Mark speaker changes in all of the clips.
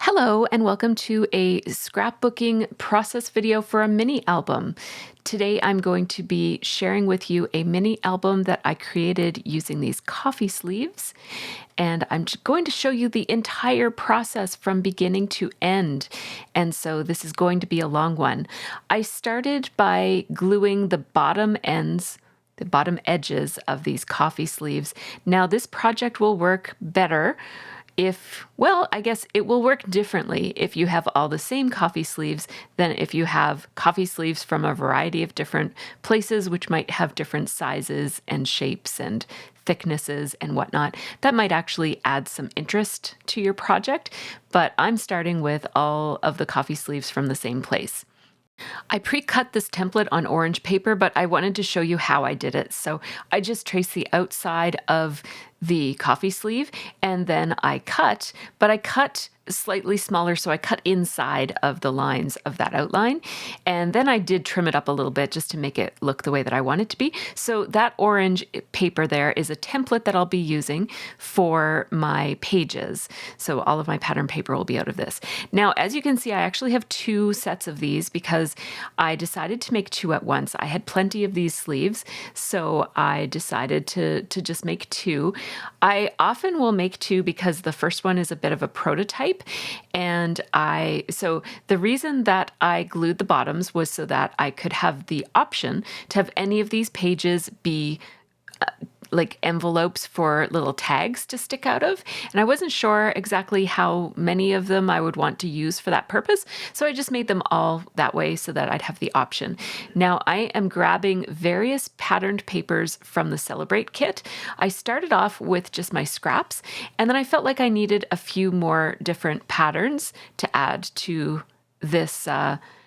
Speaker 1: Hello and welcome to a scrapbooking process video for a mini album. Today I'm going to be sharing with you a mini album that I created using these coffee sleeves, and I'm going to show you the entire process from beginning to end. And so this is going to be a long one. I started by gluing the bottom edges of these coffee sleeves. Now this project will work better I guess it will work differently if you have all the same coffee sleeves than if you have coffee sleeves from a variety of different places, which might have different sizes and shapes and thicknesses and whatnot. That might actually add some interest to your project, but I'm starting with all of the coffee sleeves from the same place. I pre-cut this template on orange paper, but I wanted to show you how I did it. So I just traced the outside of the coffee sleeve and then I cut slightly smaller, so I cut inside of the lines of that outline. And then I did trim it up a little bit just to make it look the way that I want it to be. So that orange paper there is a template that I'll be using for my pages. So all of my pattern paper will be out of this. Now, as you can see, I actually have two sets of these because I decided to make two at once. I had plenty of these sleeves, so I decided to just make two. I often will make two because the first one is a bit of a prototype. And so the reason that I glued the bottoms was so that I could have the option to have any of these pages be like envelopes for little tags to stick out of. And I wasn't sure exactly how many of them I would want to use for that purpose. So I just made them all that way so that I'd have the option. Now I am grabbing various patterned papers from the Celebrate kit. I started off with just my scraps, and then I felt like I needed a few more different patterns to add to this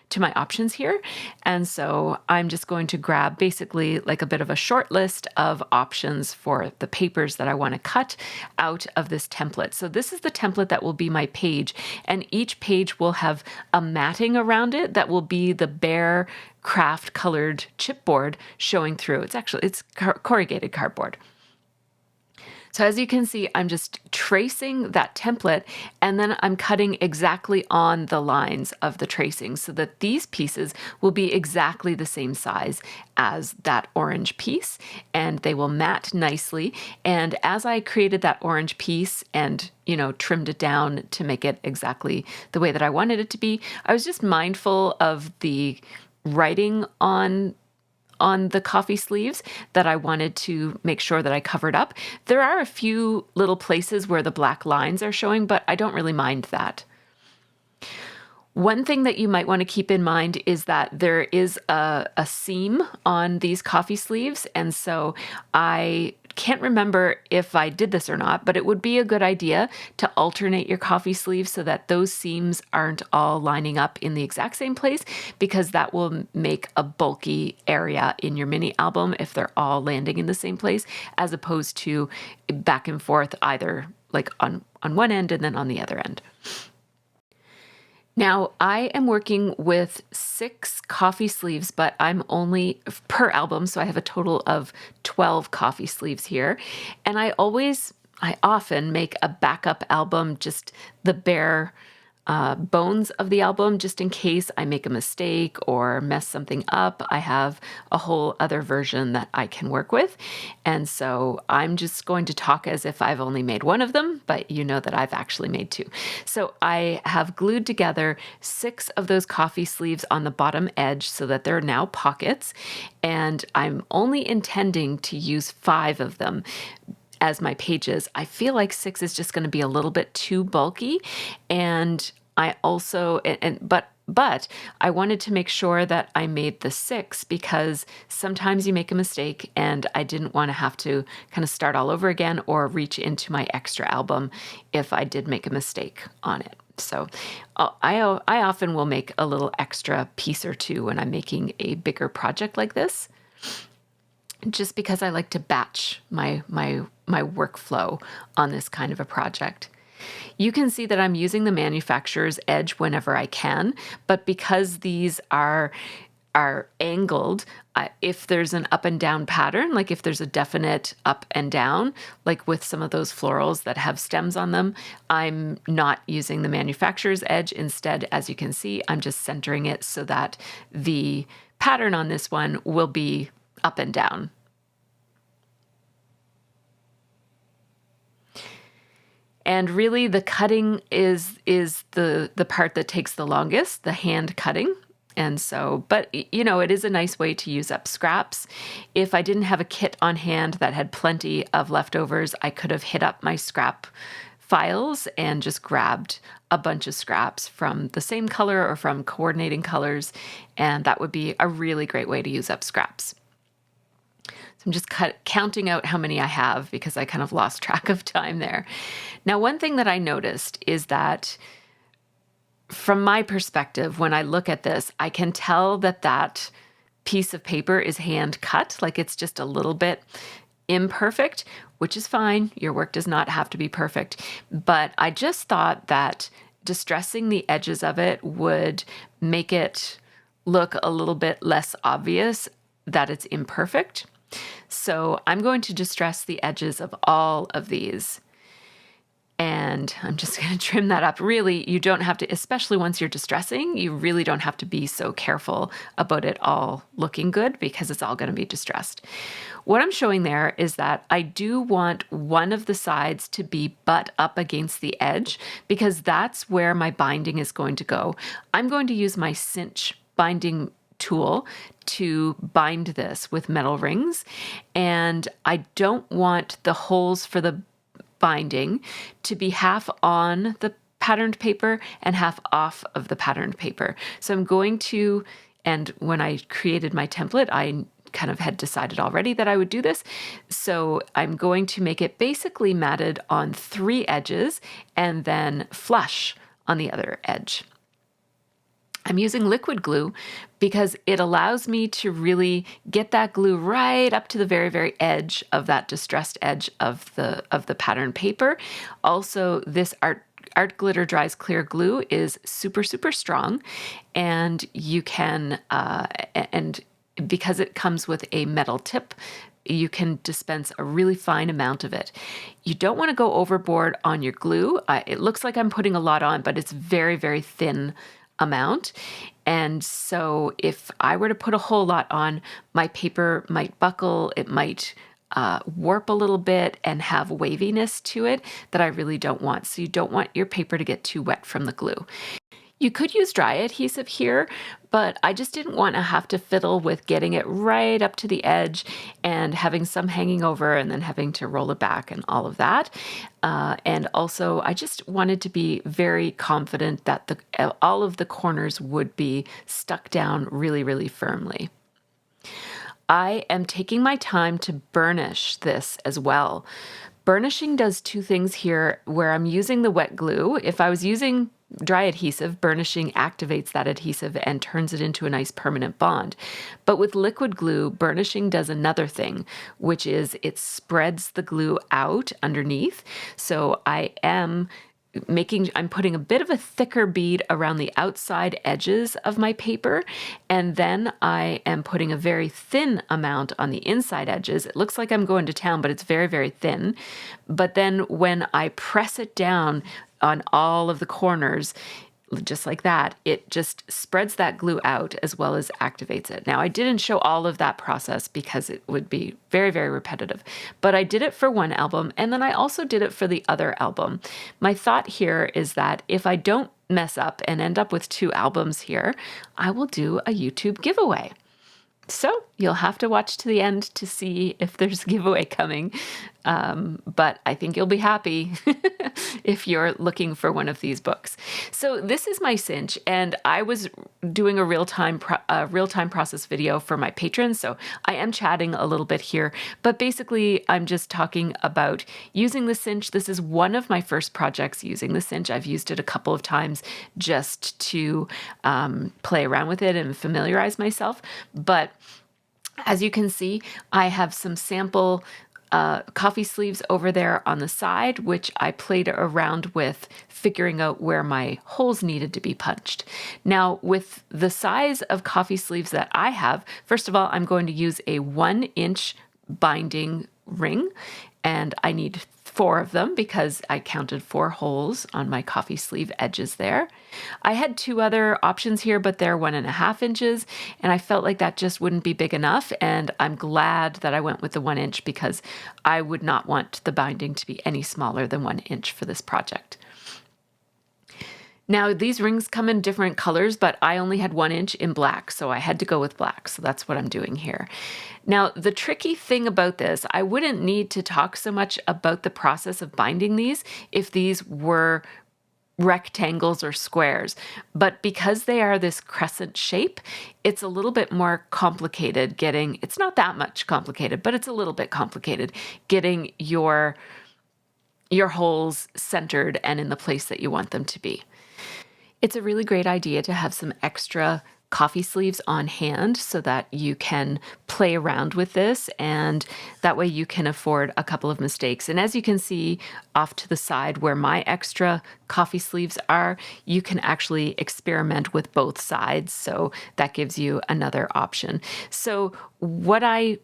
Speaker 1: to my options here. And so I'm just going to grab basically like a bit of a short list of options for the papers that I want to cut out of this template. So this is the template that will be my page, and each page will have a matting around it that will be the bare craft colored chipboard showing through. It's corrugated cardboard. So as you can see, I'm just tracing that template, and then I'm cutting exactly on the lines of the tracing so that these pieces will be exactly the same size as that orange piece, and they will mat nicely. And as I created that orange piece and trimmed it down to make it exactly the way that I wanted it to be, I was just mindful of the writing on the coffee sleeves that I wanted to make sure that I covered up. There are a few little places where the black lines are showing, but I don't really mind that. One thing that you might want to keep in mind is that there is a seam on these coffee sleeves, and so I can't remember if I did this or not, but it would be a good idea to alternate your coffee sleeves so that those seams aren't all lining up in the exact same place, because that will make a bulky area in your mini album if they're all landing in the same place, as opposed to back and forth either like on one end and then on the other end. Now, I am working with 6 coffee sleeves, but I'm only per album, so I have a total of 12 coffee sleeves here. And I often make a backup album, just the bare bones of the album, just in case I make a mistake or mess something up. I have a whole other version that I can work with. And so I'm just going to talk as if I've only made one of them, but you know that I've actually made 2. So I have glued together 6 of those coffee sleeves on the bottom edge so that they're now pockets. And I'm only intending to use 5 of them as my pages. I feel like 6 is just going to be a little bit too bulky, and but I wanted to make sure that I made the 6 because sometimes you make a mistake, and I didn't want to have to kind of start all over again or reach into my extra album if I did make a mistake on it. So I often will make a little extra piece or two when I'm making a bigger project like this, just because I like to batch my workflow on this kind of a project. You can see that I'm using the manufacturer's edge whenever I can, but because these are are angled. If there's an up and down pattern, like if there's a definite up and down, like with some of those florals that have stems on them, I'm not using the manufacturer's edge. Instead, as you can see, I'm just centering it so that the pattern on this one will be up and down. And really the cutting is the part that takes the longest, the hand cutting. And so, but you know, it is a nice way to use up scraps. If I didn't have a kit on hand that had plenty of leftovers, I could have hit up my scrap files and just grabbed a bunch of scraps from the same color or from coordinating colors. And that would be a really great way to use up scraps. I'm just counting out how many I have because I kind of lost track of time there. Now, one thing that I noticed is that from my perspective, when I look at this, I can tell that that piece of paper is hand cut, like it's just a little bit imperfect, which is fine. Your work does not have to be perfect. But I just thought that distressing the edges of it would make it look a little bit less obvious that it's imperfect. So I'm going to distress the edges of all of these. And I'm just going to trim that up. Really, you don't have to, especially once you're distressing, you really don't have to be so careful about it all looking good because it's all going to be distressed. What I'm showing there is that I do want one of the sides to be butt up against the edge because that's where my binding is going to go. I'm going to use my cinch binding tool to bind this with metal rings, and I don't want the holes for the binding to be half on the patterned paper and half off of the patterned paper. So I'm going to, and when I created my template, I kind of had decided already that I would do this. So I'm going to make it basically matted on 3 edges and then flush on the other edge. I'm using liquid glue because it allows me to really get that glue right up to the very, very edge of that distressed edge of the pattern paper. Also, this Art Glitter Dries Clear glue is super, super strong, and you can, and because it comes with a metal tip, you can dispense a really fine amount of it. You don't want to go overboard on your glue. It looks like I'm putting a lot on, but it's very, very thin amount. And so if I were to put a whole lot on, my paper might buckle, it might warp a little bit and have waviness to it that I really don't want. So you don't want your paper to get too wet from the glue. You could use dry adhesive here, but I just didn't want to have to fiddle with getting it right up to the edge and having some hanging over and then having to roll it back and all of that. And also, I just wanted to be very confident that all of the corners would be stuck down really, really firmly. I am taking my time to burnish this as well. Burnishing does 2 things here where I'm using the wet glue. If I was using dry adhesive, burnishing activates that adhesive and turns it into a nice permanent bond. But with liquid glue, burnishing does another thing, which is it spreads the glue out underneath. So I'm putting a bit of a thicker bead around the outside edges of my paper, and then I am putting a very thin amount on the inside edges. It looks like I'm going to town, but it's very, very thin. But then when I press it down on all of the corners, just like that, it just spreads that glue out as well as activates it. Now, I didn't show all of that process because it would be very, very repetitive, but I did it for one album, and then I also did it for the other album. My thought here is that if I don't mess up and end up with 2 albums here, I will do a YouTube giveaway. So you'll have to watch to the end to see if there's a giveaway coming. But I think you'll be happy if you're looking for one of these books. So this is my cinch, and I was doing a real-time process video for my patrons. So I am chatting a little bit here, but basically I'm just talking about using the cinch. This is one of my first projects using the cinch. I've used it a couple of times just to play around with it and familiarize myself. But as you can see, I have some sample coffee sleeves over there on the side, which I played around with figuring out where my holes needed to be punched. Now, with the size of coffee sleeves that I have, first of all, I'm going to use a 1-inch binding ring, and I need 4 of them because I counted 4 holes on my coffee sleeve edges there. I had 2 other options here, but they're 1.5 inches, and I felt like that just wouldn't be big enough, and I'm glad that I went with the 1 inch because I would not want the binding to be any smaller than 1 inch for this project. Now, these rings come in different colors, but I only had 1 inch in black, so I had to go with black. So that's what I'm doing here. Now, the tricky thing about this, I wouldn't need to talk so much about the process of binding these if these were rectangles or squares, but because they are this crescent shape, it's a little bit more complicated getting, it's not that much complicated, but it's a little bit complicated getting your holes centered and in the place that you want them to be. It's a really great idea to have some extra coffee sleeves on hand so that you can play around with this, and that way you can afford a couple of mistakes. And as you can see off to the side where my extra coffee sleeves are, you can actually experiment with both sides. So that gives you another option. So what I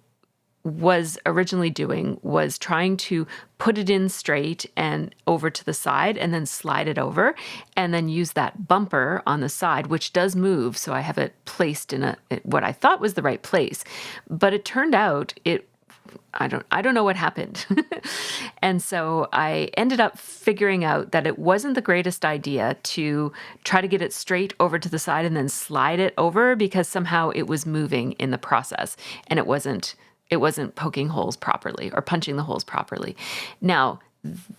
Speaker 1: was originally doing was trying to put it in straight and over to the side and then slide it over and then use that bumper on the side, which does move. So I have it placed in what I thought was the right place, but it turned out I don't know what happened. And so I ended up figuring out that it wasn't the greatest idea to try to get it straight over to the side and then slide it over, because somehow it was moving in the process and it wasn't poking holes properly or punching the holes properly. Now,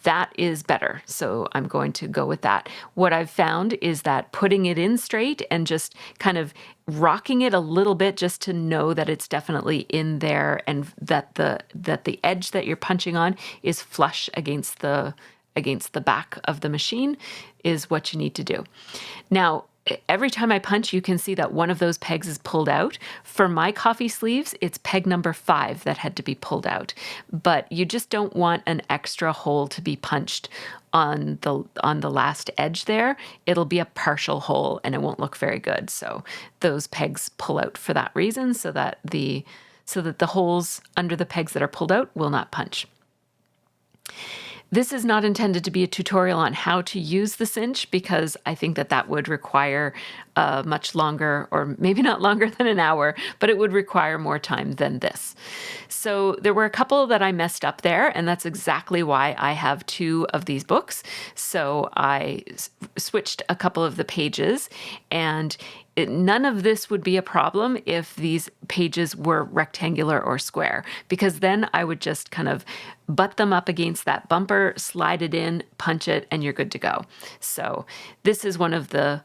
Speaker 1: that is better, so I'm going to go with that. What I've found is that putting it in straight and just kind of rocking it a little bit just to know that it's definitely in there and that the edge that you're punching on is flush against the back of the machine is what you need to do. Now, every time I punch, you can see that one of those pegs is pulled out. For my coffee sleeves, it's peg number 5 that had to be pulled out. But you just don't want an extra hole to be punched on the last edge there. It'll be a partial hole and it won't look very good. So those pegs pull out for that reason, so that the holes under the pegs that are pulled out will not punch. This is not intended to be a tutorial on how to use the cinch, because I think that would require much longer, or maybe not longer than an hour, but it would require more time than this. So there were a couple that I messed up there, and that's exactly why I have 2 of these books. So I switched a couple of the pages, and none of this would be a problem if these pages were rectangular or square, because then I would just kind of butt them up against that bumper, slide it in, punch it, and you're good to go. So this is one of the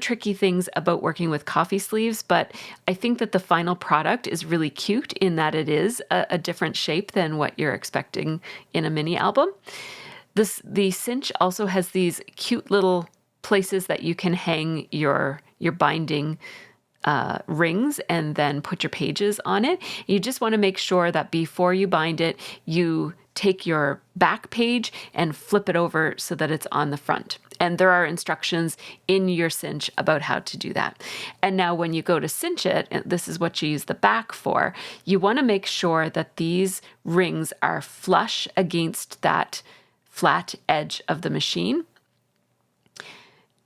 Speaker 1: tricky things about working with coffee sleeves, but I think that the final product is really cute in that it is a different shape than what you're expecting in a mini album. The cinch also has these cute little places that you can hang your binding rings and then put your pages on it. You just want to make sure that before you bind it, you take your back page and flip it over so that it's on the front. And there are instructions in your cinch about how to do that. And now when you go to cinch it, and this is what you use the back for, you want to make sure that these rings are flush against that flat edge of the machine.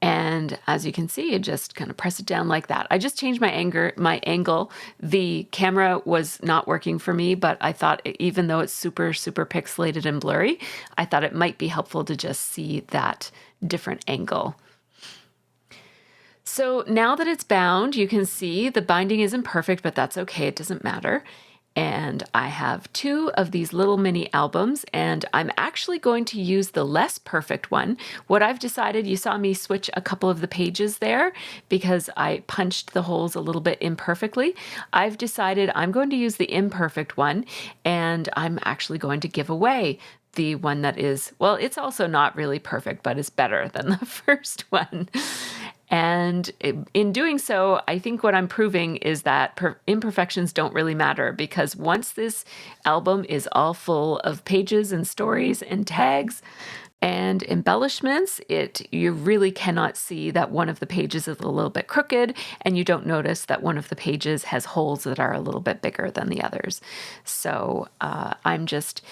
Speaker 1: And as you can see, you just kind of press it down like that. I just changed my angle. The camera was not working for me, but I thought even though it's super, super pixelated and blurry, I thought it might be helpful to just see that different angle. So now that it's bound, you can see the binding isn't perfect, but that's okay. It doesn't matter. And I have 2 of these little mini albums, and I'm actually going to use the less perfect one. What I've decided, you saw me switch a couple of the pages there because I punched the holes a little bit imperfectly. I've decided I'm going to use the imperfect one, and I'm actually going to give away the one that is, well, it's also not really perfect, but it's better than the first one. And in doing so, I think what I'm proving is that imperfections don't really matter, because once this album is all full of pages and stories and tags and embellishments, you really cannot see that one of the pages is a little bit crooked, and you don't notice that one of the pages has holes that are a little bit bigger than the others. So I'm just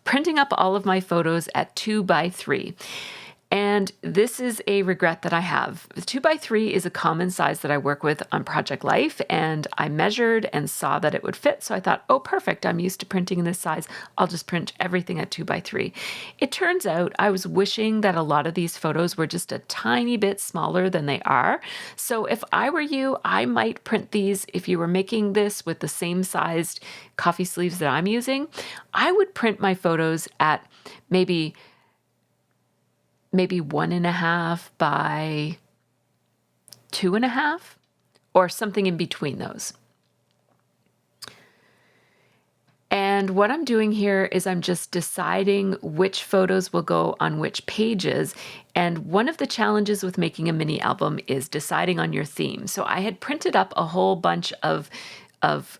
Speaker 1: printing up all of my photos at 2x3. And this is a regret that I have. 2x3 is a common size that I work with on Project Life, and I measured and saw that it would fit. So I thought, oh, perfect. I'm used to printing in this size. I'll just print everything at 2x3. It turns out I was wishing that a lot of these photos were just a tiny bit smaller than they are. So if I were you, I might print these. If you were making this with the same sized coffee sleeves that I'm using, I would print my photos at maybe 1.5 by 2.5, or something in between those. And what I'm doing here is I'm just deciding which photos will go on which pages. And one of the challenges with making a mini album is deciding on your theme. So I had printed up a whole bunch of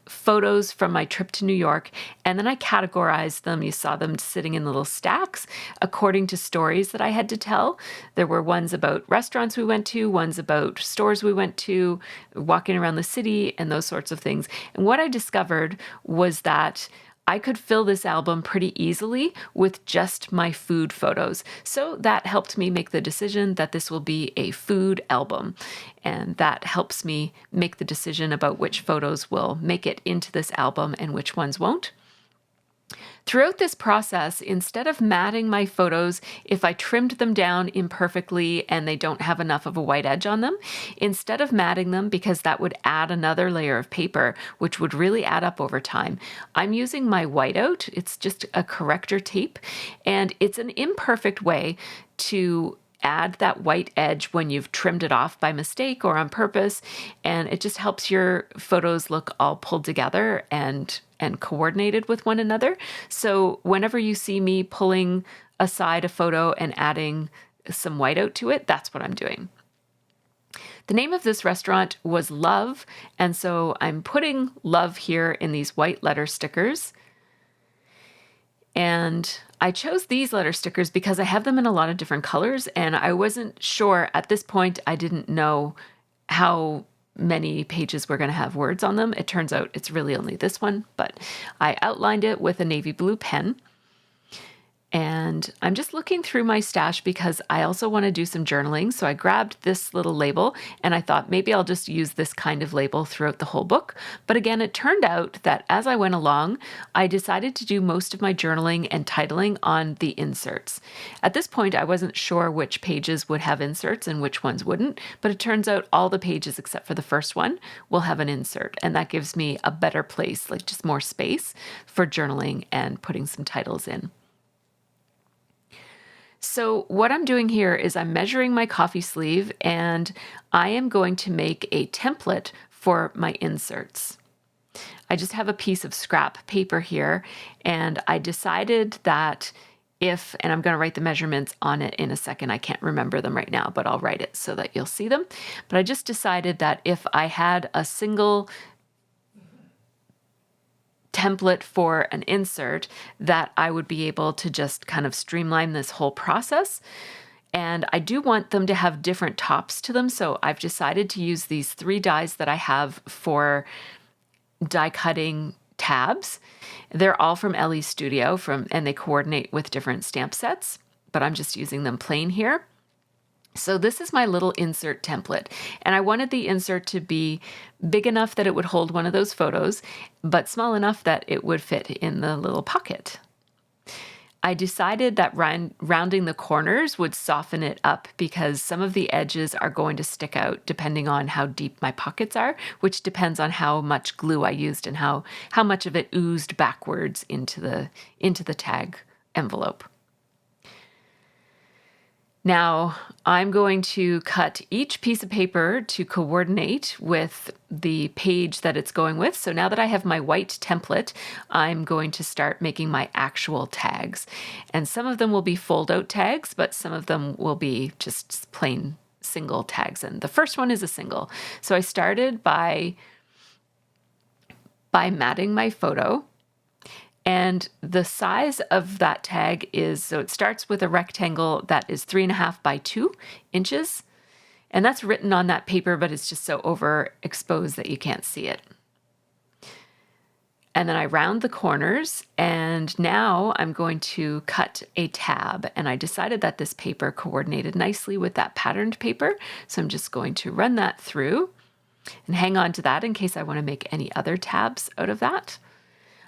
Speaker 1: photos from my trip to New York, and then I categorized them. You saw them sitting in little stacks according to stories that I had to tell. There were ones about restaurants we went to, ones about stores we went to, walking around the city, and those sorts of things. And what I discovered was that I could fill this album pretty easily with just my food photos. So that helped me make the decision that this will be a food album. And that helps me make the decision about which photos will make it into this album and which ones won't. Throughout this process, instead of matting my photos, if I trimmed them down imperfectly and they don't have enough of a white edge on them, instead of matting them, because that would add another layer of paper, which would really add up over time, I'm using my whiteout. It's just a corrector tape, and it's an imperfect way to add that white edge when you've trimmed it off by mistake or on purpose, and it just helps your photos look all pulled together and coordinated with one another. So whenever you see me pulling aside a photo and adding some whiteout to it, that's what I'm doing. The name of this restaurant was Love, and so I'm putting Love here in these white letter stickers. And I chose these letter stickers because I have them in a lot of different colors, and I wasn't sure at this point. I didn't know how many pages were going to have words on them. It turns out it's really only this one, but I outlined it with a navy blue pen. And I'm just looking through my stash because I also want to do some journaling. So I grabbed this little label and I thought maybe I'll just use this kind of label throughout the whole book. But again, it turned out that as I went along, I decided to do most of my journaling and titling on the inserts. At this point, I wasn't sure which pages would have inserts and which ones wouldn't, but it turns out all the pages except for the first one will have an insert. And that gives me a better place, like just more space for journaling and putting some titles in. So what I'm doing here is I'm measuring my coffee sleeve, and I am going to make a template for my inserts. I just have a piece of scrap paper here, and I decided that and I'm going to write the measurements on it in a second. I can't remember them right now, but I'll write it so that you'll see them. But I just decided that if I had a single template for an insert, that I would be able to just kind of streamline this whole process. And I do want them to have different tops to them. So I've decided to use these 3 dies that I have for die cutting tabs. They're all from Ellie Studio and they coordinate with different stamp sets, but I'm just using them plain here. So this is my little insert template, and I wanted the insert to be big enough that it would hold one of those photos, but small enough that it would fit in the little pocket. I decided that rounding the corners would soften it up because some of the edges are going to stick out depending on how deep my pockets are, which depends on how much glue I used and how much of it oozed backwards into the tag envelope. Now, I'm going to cut each piece of paper to coordinate with the page that it's going with. So now that I have my white template, I'm going to start making my actual tags. And some of them will be fold-out tags, but some of them will be just plain single tags in. The first one is a single. So I started by matting my photo. And the size of that tag is, so it starts with a rectangle that is 3.5 by 2 inches. And that's written on that paper, but it's just so overexposed that you can't see it. And then I round the corners, and now I'm going to cut a tab. And I decided that this paper coordinated nicely with that patterned paper. So I'm just going to run that through and hang on to that in case I want to make any other tabs out of that.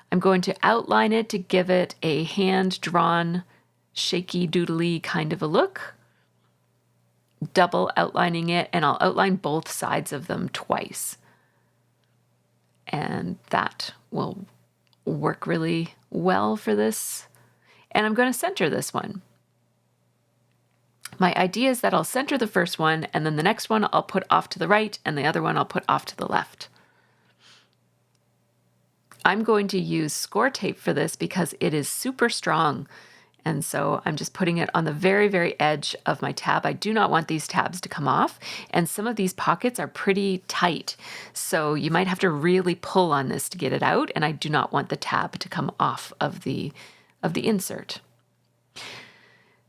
Speaker 1: I'm going to outline it to give it a hand-drawn, shaky doodly kind of a look. Double outlining it, and I'll outline both sides of them twice. And that will work really well for this. And I'm going to center this one. My idea is that I'll center the first one, and then the next one I'll put off to the right, and the other one I'll put off to the left. I'm going to use score tape for this because it is super strong. And so I'm just putting it on the very, very edge of my tab. I do not want these tabs to come off. And some of these pockets are pretty tight. So you might have to really pull on this to get it out. And I do not want the tab to come off of the insert.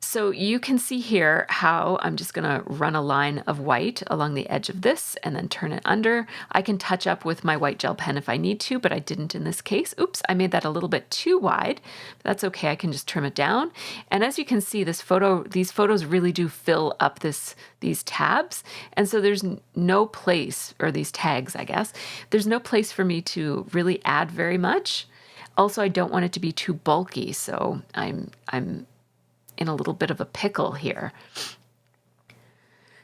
Speaker 1: So you can see here how I'm just going to run a line of white along the edge of this and then turn it under. I can touch up with my white gel pen if I need to, but I didn't in this case. Oops, I made that a little bit too wide. That's okay, I can just trim it down. And as you can see, these photos really do fill up these tabs. And so there's no place, or these tags, I guess, there's no place for me to really add very much. Also, I don't want it to be too bulky, so I'm in a little bit of a pickle here.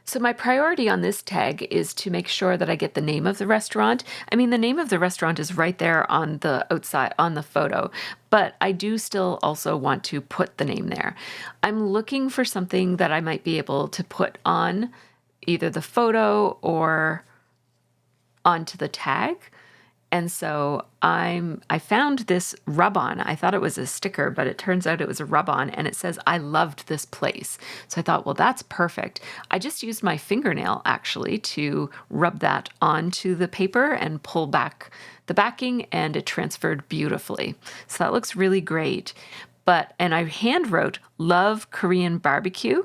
Speaker 1: So my priority on this tag is to make sure that I get the name of the restaurant. I mean, the name of the restaurant is right there on the outside, on the photo, but I do still also want to put the name there. I'm looking for something that I might be able to put on either the photo or onto the tag. And so I found this rub-on. I thought it was a sticker, but it turns out it was a rub-on, and it says, "I loved this place." So I thought, well, that's perfect. I just used my fingernail actually to rub that onto the paper and pull back the backing, and it transferred beautifully. So that looks really great. And I hand wrote "Love Korean Barbecue"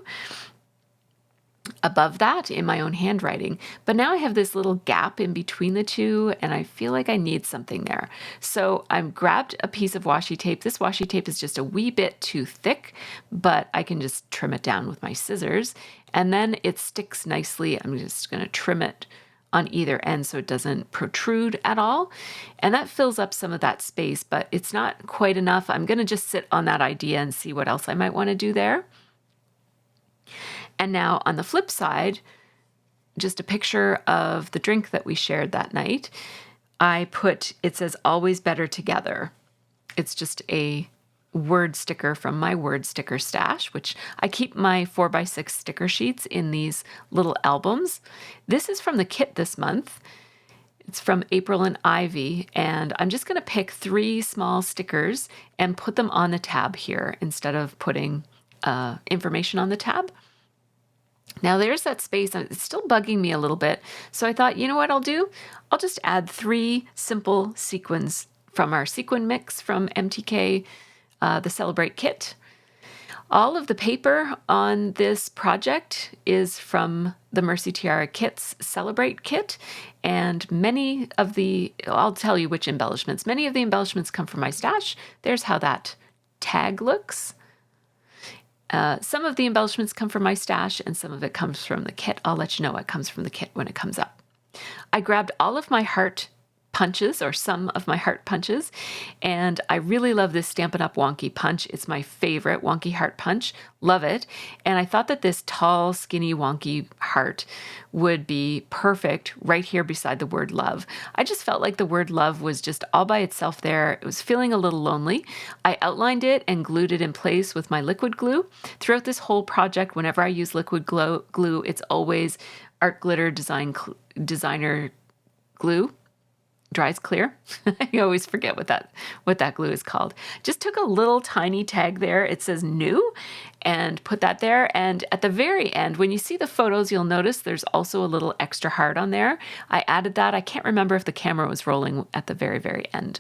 Speaker 1: above that in my own handwriting. But now I have this little gap in between the two, and I feel like I need something there. So I've grabbed a piece of washi tape. This washi tape is just a wee bit too thick, but I can just trim it down with my scissors. And then it sticks nicely. I'm just going to trim it on either end so it doesn't protrude at all. And that fills up some of that space, but it's not quite enough. I'm going to just sit on that idea and see what else I might want to do there. And now on the flip side, just a picture of the drink that we shared that night. It says "Always Better Together." It's just a word sticker from my word sticker stash, which I keep my 4x6 sticker sheets in these little albums. This is from the kit this month. It's from April and Ivy, and I'm just going to pick 3 small stickers and put them on the tab here instead of putting information on the tab. Now there's that space. It's still bugging me a little bit. So I thought, you know what I'll do? I'll just add 3 simple sequins from our sequin mix from MTK, the Celebrate kit. All of the paper on this project is from the MercyTiara Kit's Celebrate kit. And I'll tell you which embellishments. Many of the embellishments come from my stash. There's how that tag looks. Some of the embellishments come from my stash, and some of it comes from the kit. I'll let you know what comes from the kit when it comes up. I grabbed all of my heart punches, or some of my heart punches, and I really love this Stampin' Up! Wonky punch. It's my favorite wonky heart punch. Love it. And I thought that this tall, skinny, wonky heart would be perfect right here beside the word love. I just felt like the word love was just all by itself there. It was feeling a little lonely. I outlined it and glued it in place with my liquid glue. Throughout this whole project, whenever I use liquid glue, it's always Art Glitter Designer glue. dries clear. I always forget what that glue is called. Just took a little tiny tag there. It says new, and put that there. And at the very end, when you see the photos, you'll notice there's also a little extra heart on there. I added that. I can't remember if the camera was rolling at the very, very end.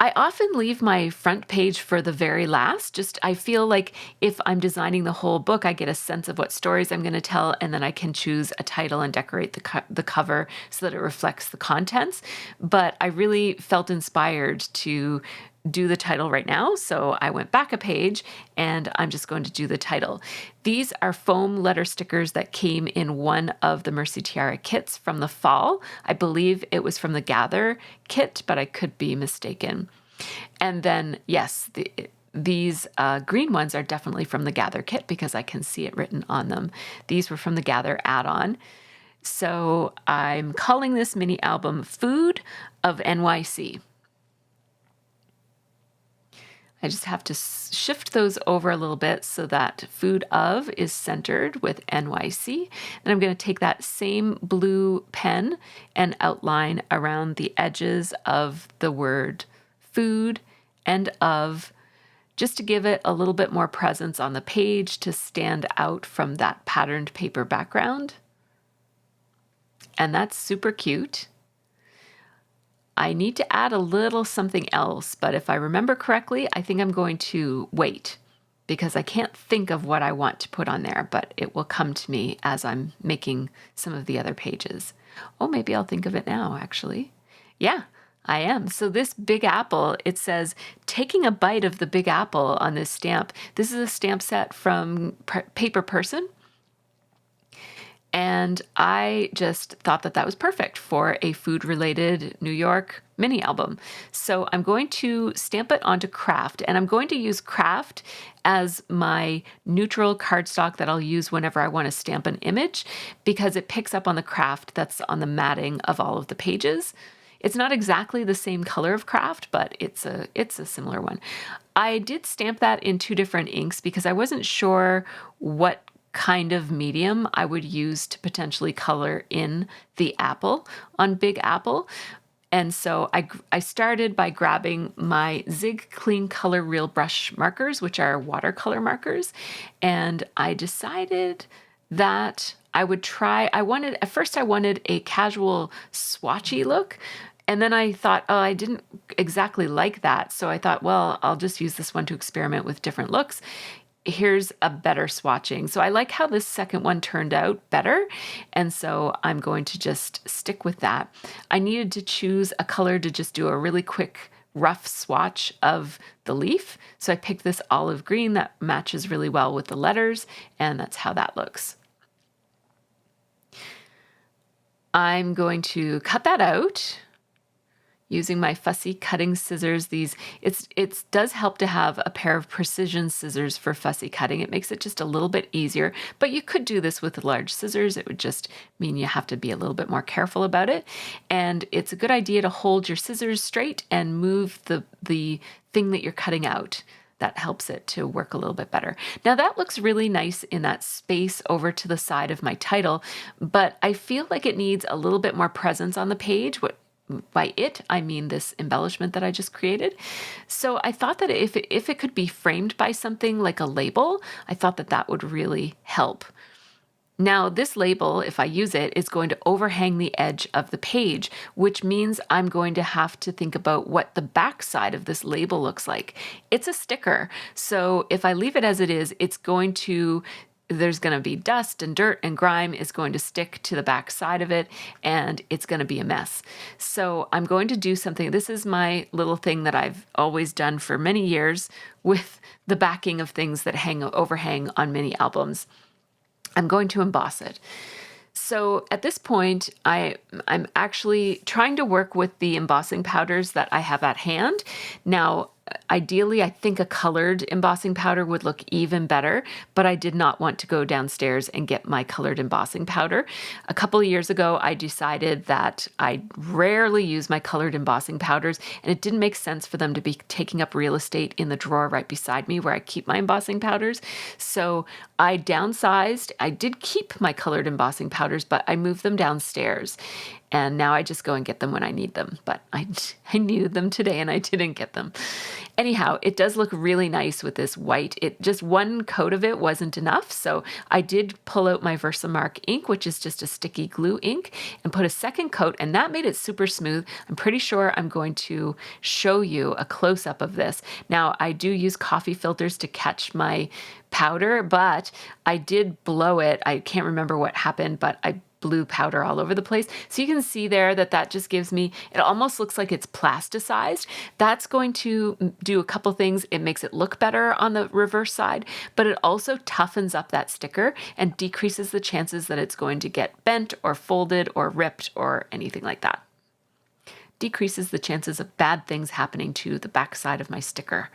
Speaker 1: I often leave my front page for the very last. I feel like if I'm designing the whole book, I get a sense of what stories I'm going to tell, and then I can choose a title and decorate the cover so that it reflects the contents. But I really felt inspired to do the title right now, so I went back a page and I'm just going to do the title. These are foam letter stickers that came in one of the MercyTiara kits from the fall. I believe it was from the Gather kit, but I could be mistaken. And then, yes, these green ones are definitely from the Gather kit because I can see it written on them. These were from the Gather add-on. So I'm calling this mini album Food of NYC. I just have to shift those over a little bit so that Food of is centered with NYC. And I'm going to take that same blue pen and outline around the edges of the word food and of, just to give it a little bit more presence on the page to stand out from that patterned paper background. And that's super cute. I need to add a little something else, but if I remember correctly, I think I'm going to wait because I can't think of what I want to put on there, but it will come to me as I'm making some of the other pages. Oh, maybe I'll think of it now, actually. Yeah, I am. So this big apple, it says, taking a bite of the big apple on this stamp. This is a stamp set from Paper Person. And I just thought that was perfect for a food-related New York mini album. So I'm going to stamp it onto craft, and I'm going to use craft as my neutral cardstock that I'll use whenever I want to stamp an image because it picks up on the craft that's on the matting of all of the pages. It's not exactly the same color of craft, but it's a similar one. I did stamp that in 2 different inks because I wasn't sure what kind of medium I would use to potentially color in the apple on Big Apple. And so I started by grabbing my Zig Clean Color Real Brush markers, which are watercolor markers. And I decided that at first I wanted a casual swatchy look. And then I thought, oh, I didn't exactly like that. So I thought, well, I'll just use this one to experiment with different looks. Here's a better swatching. So I like how this second one turned out better. And so I'm going to just stick with that. I needed to choose a color to just do a really quick rough swatch of the leaf. So I picked this olive green that matches really well with the letters, and that's how that looks. I'm going to cut that out using my fussy cutting scissors. It does help to have a pair of precision scissors for fussy cutting. It makes it just a little bit easier, but you could do this with large scissors. It would just mean you have to be a little bit more careful about it. And it's a good idea to hold your scissors straight and move the thing that you're cutting out. That helps it to work a little bit better. Now that looks really nice in that space over to the side of my title, but I feel like it needs a little bit more presence on the page. By it, I mean this embellishment that I just created. So I thought that if it could be framed by something like a label, I thought that would really help. Now this label, if I use it, is going to overhang the edge of the page, which means I'm going to have to think about what the back side of this label looks like. It's a sticker, so if I leave it as it is, there's going to be dust and dirt and grime is going to stick to the back side of it, and it's going to be a mess. So I'm going to do something. This is my little thing that I've always done for many years with the backing of things that overhang on mini albums. I'm going to emboss it. So at this point, I'm actually trying to work with the embossing powders that I have at hand. Now, ideally, I think a colored embossing powder would look even better, but I did not want to go downstairs and get my colored embossing powder. A couple of years ago, I decided that I rarely use my colored embossing powders, and it didn't make sense for them to be taking up real estate in the drawer right beside me where I keep my embossing powders. So I downsized. I did keep my colored embossing powders, but I moved them downstairs. And now I just go and get them when I need them. But I needed them today and I didn't get them. Anyhow, it does look really nice with this white. Just one coat of it wasn't enough. So I did pull out my Versamark ink, which is just a sticky glue ink, and put a second coat, and that made it super smooth. I'm pretty sure I'm going to show you a close-up of this. Now, I do use coffee filters to catch my powder, but I did blow it. I can't remember what happened, but I blew powder all over the place. So you can see there that just gives me, it almost looks like it's plasticized. That's going to do a couple things. It makes it look better on the reverse side, but it also toughens up that sticker and decreases the chances that it's going to get bent or folded or ripped or anything like that. Decreases the chances of bad things happening to the back side of my sticker.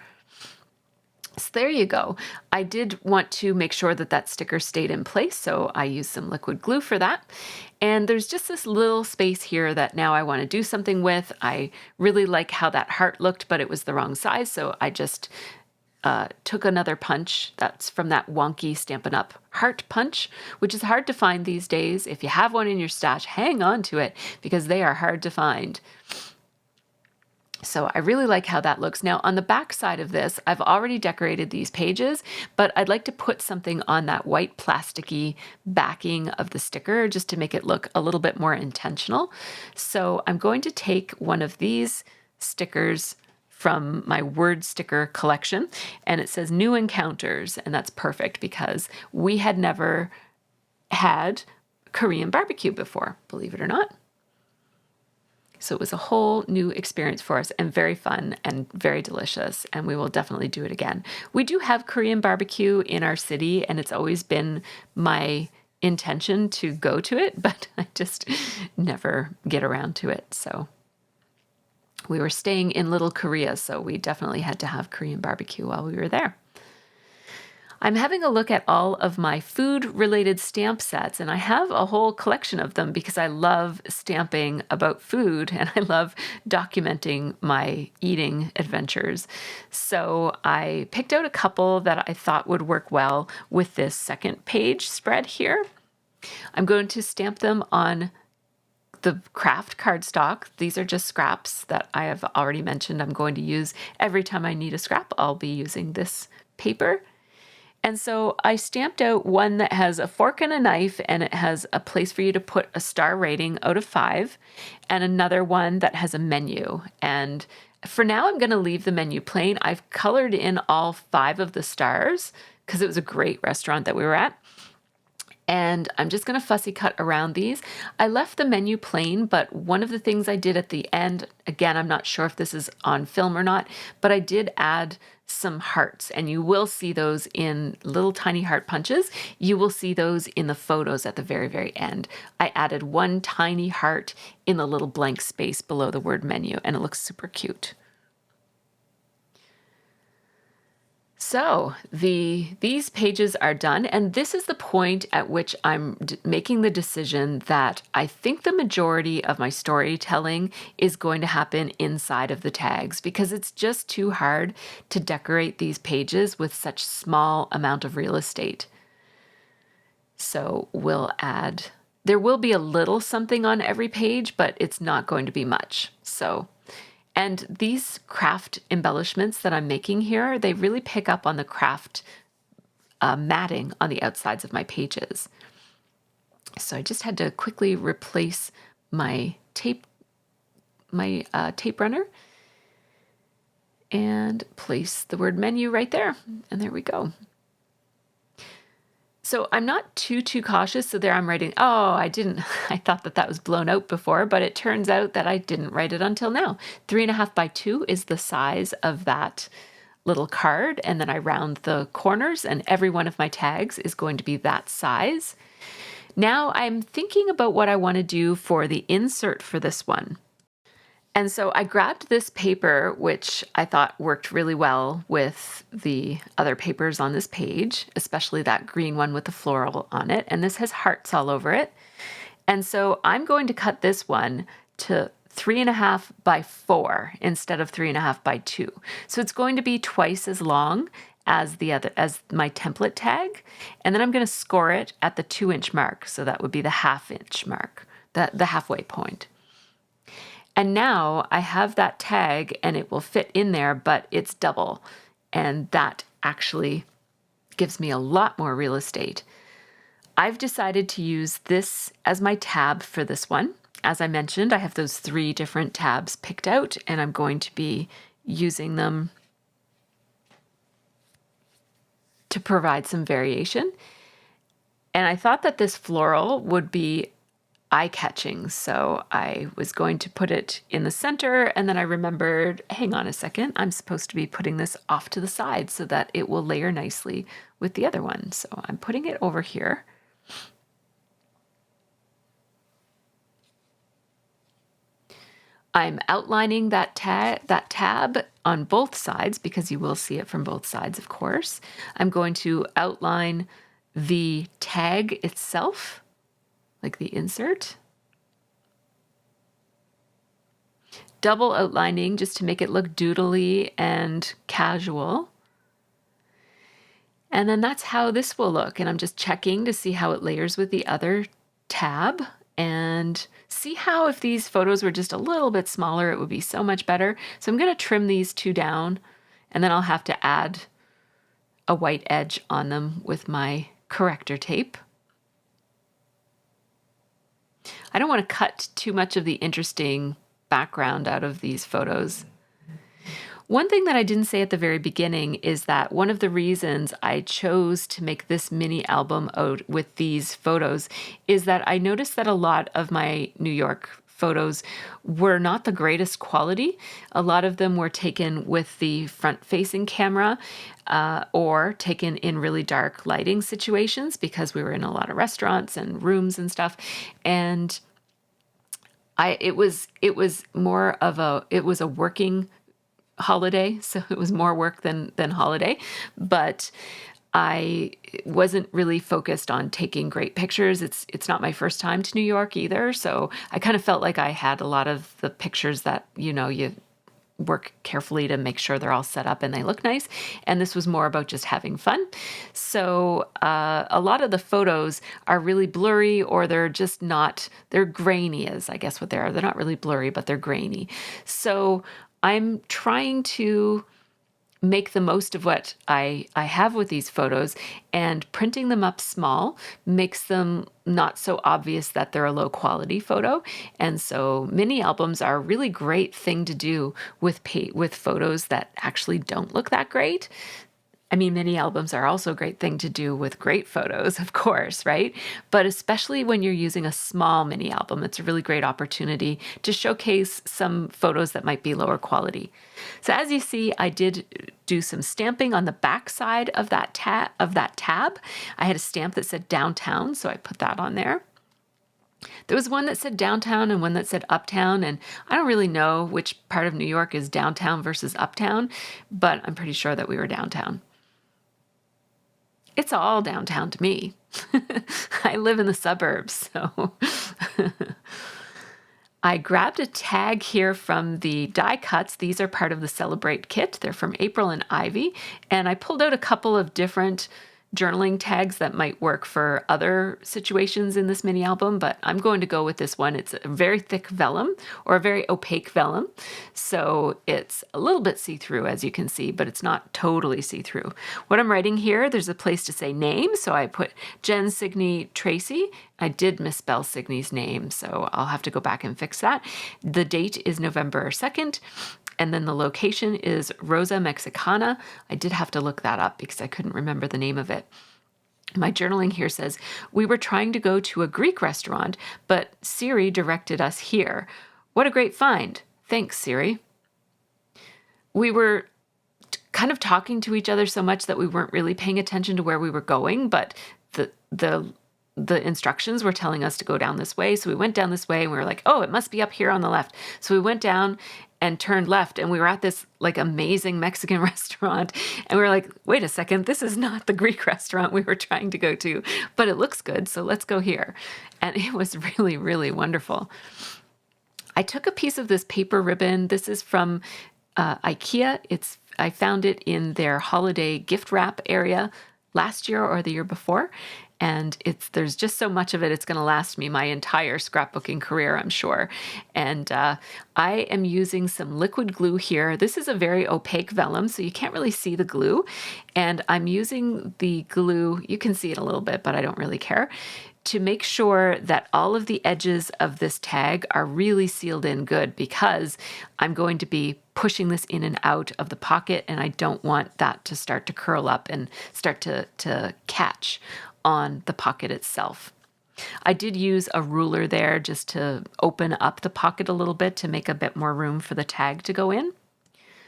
Speaker 1: So there you go. I did want to make sure that sticker stayed in place, so I used some liquid glue for that. And there's just this little space here that now I want to do something with. I really like how that heart looked, but it was the wrong size, so I just took another punch that's from that wonky Stampin' Up! Heart punch, which is hard to find these days. If you have one in your stash, hang on to it because they are hard to find. So I really like how that looks. Now on the back side of this, I've already decorated these pages, but I'd like to put something on that white plasticky backing of the sticker just to make it look a little bit more intentional. So I'm going to take one of these stickers from my word sticker collection, and it says New Encounters, and that's perfect because we had never had Korean barbecue before, believe it or not. So it was a whole new experience for us and very fun and very delicious, and we will definitely do it again. We do have Korean barbecue in our city, and it's always been my intention to go to it, but I just never get around to it. So we were staying in Little Korea, so we definitely had to have Korean barbecue while we were there. I'm having a look at all of my food-related stamp sets, and I have a whole collection of them because I love stamping about food and I love documenting my eating adventures. So I picked out a couple that I thought would work well with this second page spread here. I'm going to stamp them on the craft cardstock. These are just scraps that I have already mentioned I'm going to use. Every time I need a scrap, I'll be using this paper. And so I stamped out one that has a fork and a knife, and it has a place for you to put a star rating out of 5, and another one that has a menu. And for now, I'm going to leave the menu plain. I've colored in all 5 of the stars because it was a great restaurant that we were at. And I'm just going to fussy cut around these. I left the menu plain, but one of the things I did at the end, again, I'm not sure if this is on film or not, but I did add some hearts, and you will see those in little tiny heart punches. You will see those in the photos at the very, very end. I added one tiny heart in the little blank space below the word menu, and it looks super cute. So these pages are done, and this is the point at which I'm making the decision that I think the majority of my storytelling is going to happen inside of the tags because it's just too hard to decorate these pages with such small amount of real estate. So there will be a little something on every page, but it's not going to be much. And these craft embellishments that I'm making here, they really pick up on the craft matting on the outsides of my pages. So I just had to quickly replace my tape runner and place the word menu right there. And there we go. So I'm not too cautious. So there I'm writing, I thought that was blown out before, but it turns out that I didn't write it until now. 3.5 by 2 is the size of that little card. And then I round the corners, and every one of my tags is going to be that size. Now I'm thinking about what I want to do for the insert for this one. And so I grabbed this paper, which I thought worked really well with the other papers on this page, especially that green one with the floral on it. And this has hearts all over it. And so I'm going to cut this one to 3.5 by 4 instead of 3.5 by 2. So it's going to be twice as long as my template tag. And then I'm going to score it at the 2-inch mark. So that would be the 1/2 inch mark. the halfway point. And now I have that tag and it will fit in there, but it's double. And that actually gives me a lot more real estate. I've decided to use this as my tab for this one. As I mentioned, I have those 3 different tabs picked out, and I'm going to be using them to provide some variation. And I thought that this floral would be eye-catching, so I was going to put it in the center, and then I remembered, hang on a second, I'm supposed to be putting this off to the side so that it will layer nicely with the other one. So I'm putting it over here. I'm outlining that tab on both sides because you will see it from both sides, of course. I'm going to outline the tag itself, like the insert. Double outlining just to make it look doodly and casual. And then that's how this will look. And I'm just checking to see how it layers with the other tab. And see how if these photos were just a little bit smaller, it would be so much better. So I'm going to trim these 2 down, and then I'll have to add a white edge on them with my corrector tape. I don't want to cut too much of the interesting background out of these photos. One thing that I didn't say at the very beginning is that one of the reasons I chose to make this mini album out with these photos is that I noticed that a lot of my New York photos were not the greatest quality. A lot of them were taken with the front-facing camera or taken in really dark lighting situations because we were in a lot of restaurants and rooms and stuff. And it was a working holiday, so it was more work than holiday, but I wasn't really focused on taking great pictures. It's not my first time to New York either, so I kind of felt like I had a lot of the pictures that, you work carefully to make sure they're all set up and they look nice, and this was more about just having fun. So a lot of the photos are really blurry, or they're just not, they're grainy is I guess what they are. They're not really blurry, but they're grainy. So I'm trying to make the most of what I have with these photos, and printing them up small makes them not so obvious that they're a low quality photo. And so mini albums are a really great thing to do with photos that actually don't look that great. I mean, mini albums are also a great thing to do with great photos, of course, right? But especially when you're using a small mini album, it's a really great opportunity to showcase some photos that might be lower quality. So as you see, I did do some stamping on the back side of that tab. I had a stamp that said downtown, so I put that on there. There was one that said downtown and one that said uptown, and I don't really know which part of New York is downtown versus uptown, but I'm pretty sure that we were downtown. It's all downtown to me. I live in the suburbs, so. I grabbed a tag here from the die cuts. These are part of the Celebrate kit. They're from April and Ivy. And I pulled out a couple of different journaling tags that might work for other situations in this mini album, but I'm going to go with this one. It's a very thick vellum, or a very opaque vellum. So it's a little bit see-through, as you can see, but it's not totally see-through. What I'm writing here, there's a place to say name. So I put Jen Signey Tracy. I did misspell Signey's name, so I'll have to go back and fix that. The date is November 2nd. And then the location is Rosa Mexicana. I did have to look that up because I couldn't remember the name of it. My journaling here says, we were trying to go to a Greek restaurant, but Siri directed us here. What a great find. Thanks, Siri. We were kind of talking to each other so much that we weren't really paying attention to where we were going, but the instructions were telling us to go down this way. So we went down this way and we were like, oh, it must be up here on the left. So we went down and turned left, and we were at this like amazing Mexican restaurant, and we were like, wait a second, this is not the Greek restaurant we were trying to go to, but it looks good, so let's go here. And it was really, really wonderful. I took a piece of this paper ribbon. This is from IKEA. I found it in their holiday gift wrap area last year or the year before. And there's just so much of it, it's going to last me my entire scrapbooking career, I'm sure. And I am using some liquid glue here. This is a very opaque vellum, so you can't really see the glue. And I'm using the glue, you can see it a little bit, but I don't really care, to make sure that all of the edges of this tag are really sealed in good, because I'm going to be pushing this in and out of the pocket, and I don't want that to start to curl up and start to catch on the pocket itself. I did use a ruler there just to open up the pocket a little bit to make a bit more room for the tag to go in.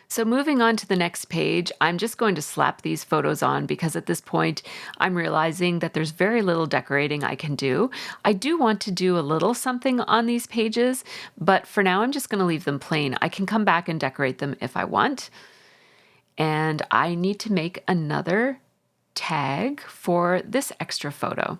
Speaker 1: So moving on to the next page, I'm just going to slap these photos on because at this point I'm realizing that there's very little decorating I can do. I do want to do a little something on these pages, but for now I'm just going to leave them plain. I can come back and decorate them if I want. And I need to make another tag for this extra photo.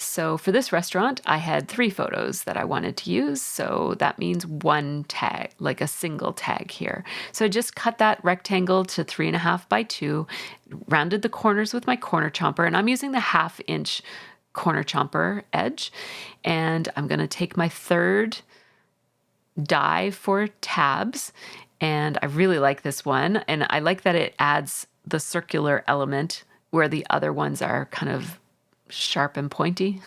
Speaker 1: So for this restaurant, I had 3 photos that I wanted to use. So that means one tag, like a single tag here. So I just cut that rectangle to 3.5 by 2, rounded the corners with my corner chomper, and I'm using the 1/2 inch corner chomper edge. And I'm going to take my third die for tabs. And I really like this one. And I like that it adds the circular element where the other ones are kind of sharp and pointy.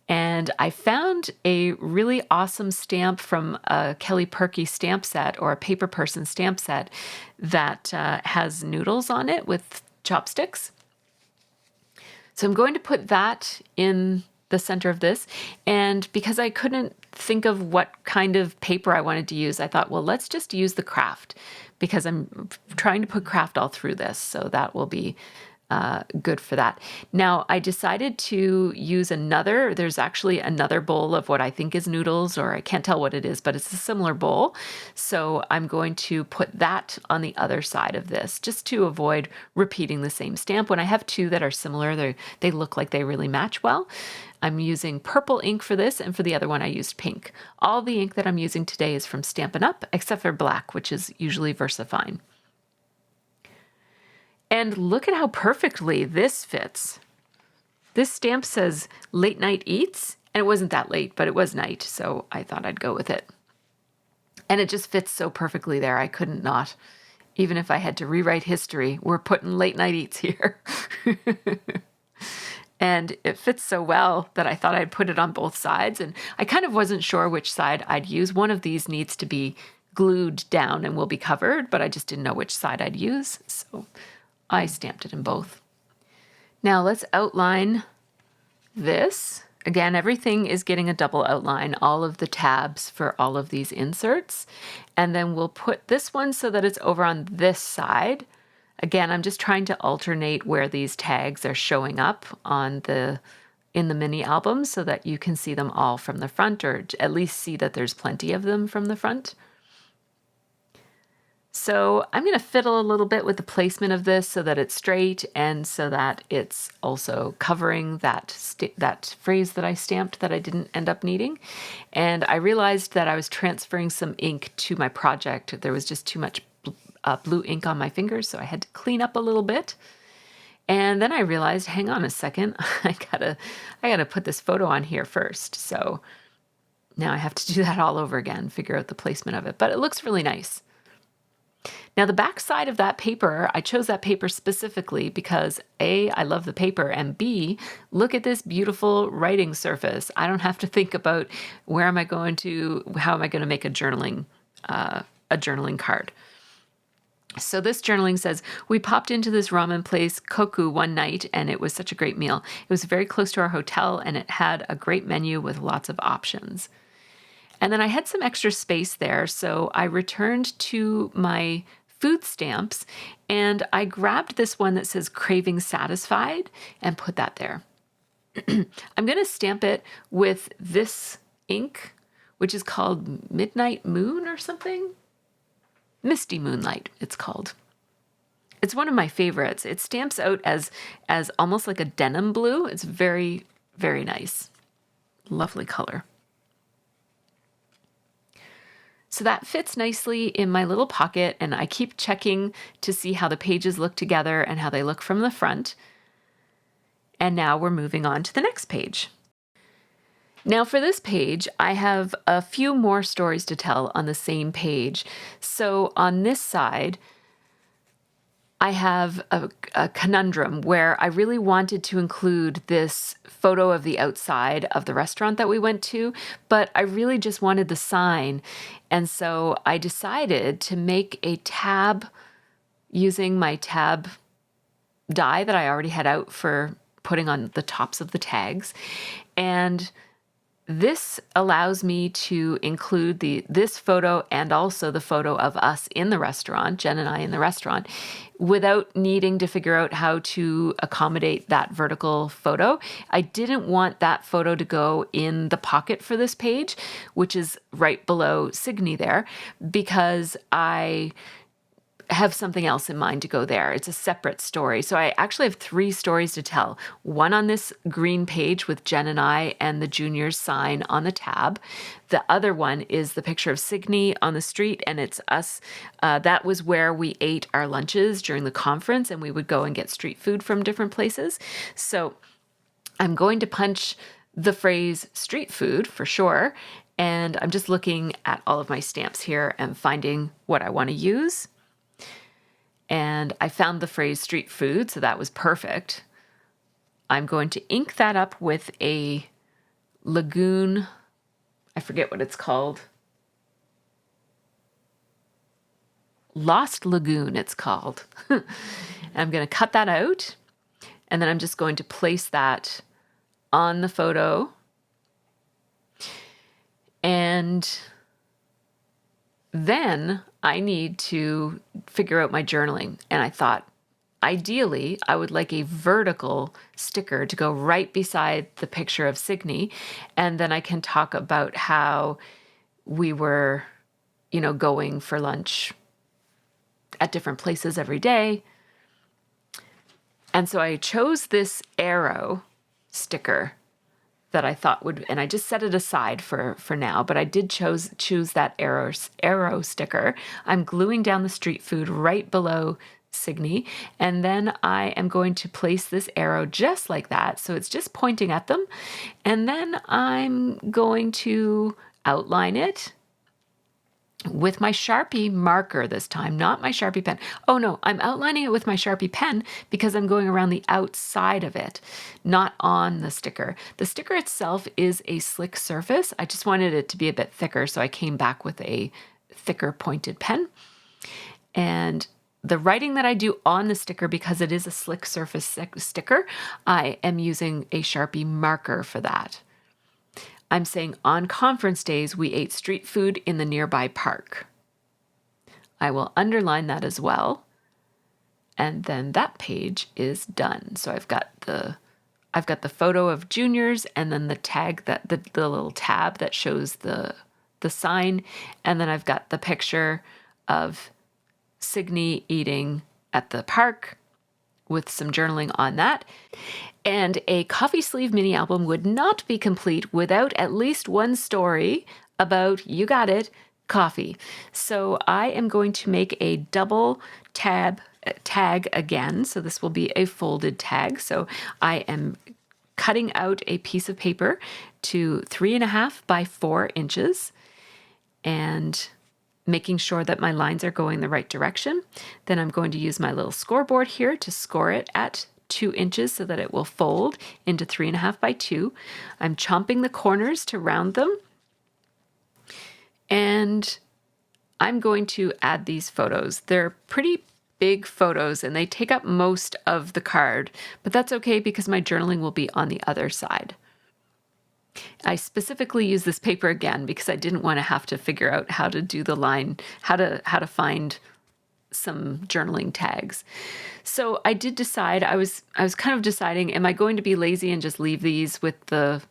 Speaker 1: And I found a really awesome stamp from a Kelly Perky stamp set, or a Paper Person stamp set, that has noodles on it with chopsticks. So I'm going to put that in the center of this. And because I couldn't think of what kind of paper I wanted to use, I thought, well, let's just use the craft, because I'm trying to put craft all through this. So that will be good for that. Now, I decided to use there's actually another bowl of what I think is noodles, or I can't tell what it is, but it's a similar bowl. So I'm going to put that on the other side of this, just to avoid repeating the same stamp. When I have 2 that are similar, they look like they really match well. I'm using purple ink for this, and for the other one I used pink. All the ink that I'm using today is from Stampin' Up, except for black, which is usually VersaFine. And look at how perfectly this fits. This stamp says Late Night Eats, and it wasn't that late, but it was night, so I thought I'd go with it. And it just fits so perfectly there, I couldn't not. Even if I had to rewrite history, we're putting Late Night Eats here. And it fits so well that I thought I'd put it on both sides, and I kind of wasn't sure which side I'd use. One of these needs to be glued down and will be covered, but I just didn't know which side I'd use, so I stamped it in both. Now let's outline this. Again, everything is getting a double outline, all of the tabs for all of these inserts. And then we'll put this one so that it's over on this side. Again, I'm just trying to alternate where these tags are showing up in the mini album so that you can see them all from the front, or at least see that there's plenty of them from the front. So I'm going to fiddle a little bit with the placement of this so that it's straight, and so that it's also covering that phrase that I stamped that I didn't end up needing. And I realized that I was transferring some ink to my project. There was just too much blue ink on my fingers, so I had to clean up a little bit. And then I realized, hang on a second, I gotta put this photo on here first. So now I have to do that all over again, figure out the placement of it. But it looks really nice. Now the back side of that paper, I chose that paper specifically because A, I love the paper, and B, look at this beautiful writing surface. I don't have to think about how am I going to make a journaling card. So this journaling says, we popped into this ramen place, Koku, one night, and it was such a great meal. It was very close to our hotel, and it had a great menu with lots of options. And then I had some extra space there, so I returned to my food stamps, and I grabbed this one that says Craving Satisfied and put that there. I'm going to stamp it with this ink, which is called Midnight Moon or something. Misty Moonlight, it's called. It's one of my favorites. It stamps out as almost like a denim blue. It's very, very nice. Lovely color. So that fits nicely in my little pocket, and I keep checking to see how the pages look together and how they look from the front. And now we're moving on to the next page. Now for this page, I have a few more stories to tell on the same page. So on this side, I have a conundrum where I really wanted to include this photo of the outside of the restaurant that we went to, but I really just wanted the sign. And so I decided to make a tab using my tab die that I already had out for putting on the tops of the tags. And this allows me to include this photo and also the photo of us in the restaurant, Jen and I in the restaurant, without needing to figure out how to accommodate that vertical photo. I didn't want that photo to go in the pocket for this page, which is right below Signe there, because I have something else in mind to go there. It's a separate story. So I actually have 3 stories to tell. One on this green page with Jen and I and the juniors sign on the tab. The other one is the picture of Signe on the street, and it's us. That was where we ate our lunches during the conference, and we would go and get street food from different places. So I'm going to punch the phrase street food for sure. And I'm just looking at all of my stamps here and finding what I want to use. And I found the phrase street food, so that was perfect. I'm going to ink that up with a lagoon. I forget what it's called. Lost Lagoon, it's called. I'm going to cut that out, and then I'm just going to place that on the photo. And then I need to figure out my journaling. And I thought, ideally, I would like a vertical sticker to go right beside the picture of Signe. And then I can talk about how we were, going for lunch at different places every day. And so I chose this arrow sticker that I thought would, and I just set it aside for now, but I did choose that arrow sticker. I'm gluing down the street food right below Signe, and then I am going to place this arrow just like that, so it's just pointing at them, and then I'm going to outline it with my Sharpie marker this time, not my Sharpie pen. Oh no, I'm outlining it with my Sharpie pen because I'm going around the outside of it, not on the sticker. The sticker itself is a slick surface. I just wanted it to be a bit thicker, so I came back with a thicker pointed pen. And the writing that I do on the sticker, because it is a slick surface sticker, I am using a Sharpie marker for that. I'm saying on conference days, we ate street food in the nearby park. I will underline that as well. And then that page is done. So I've got the photo of juniors, and then the tag the little tab that shows the sign. And then I've got the picture of Signe eating at the park with some journaling on that. And a coffee sleeve mini album would not be complete without at least one story about, you got it, coffee. So I am going to make a double tag again. So this will be a folded tag. So I am cutting out a piece of paper to 3.5 by 4 inches and making sure that my lines are going the right direction. Then I'm going to use my little scoreboard here to score it at 2 inches so that it will fold into 3.5 by 2. I'm chomping the corners to round them. And I'm going to add these photos. They're pretty big photos and they take up most of the card, but that's okay because my journaling will be on the other side. I specifically use this paper again because I didn't want to have to figure out how to do the line, how to find some journaling tags. So I did decide, I was kind of deciding, am I going to be lazy and just leave these with the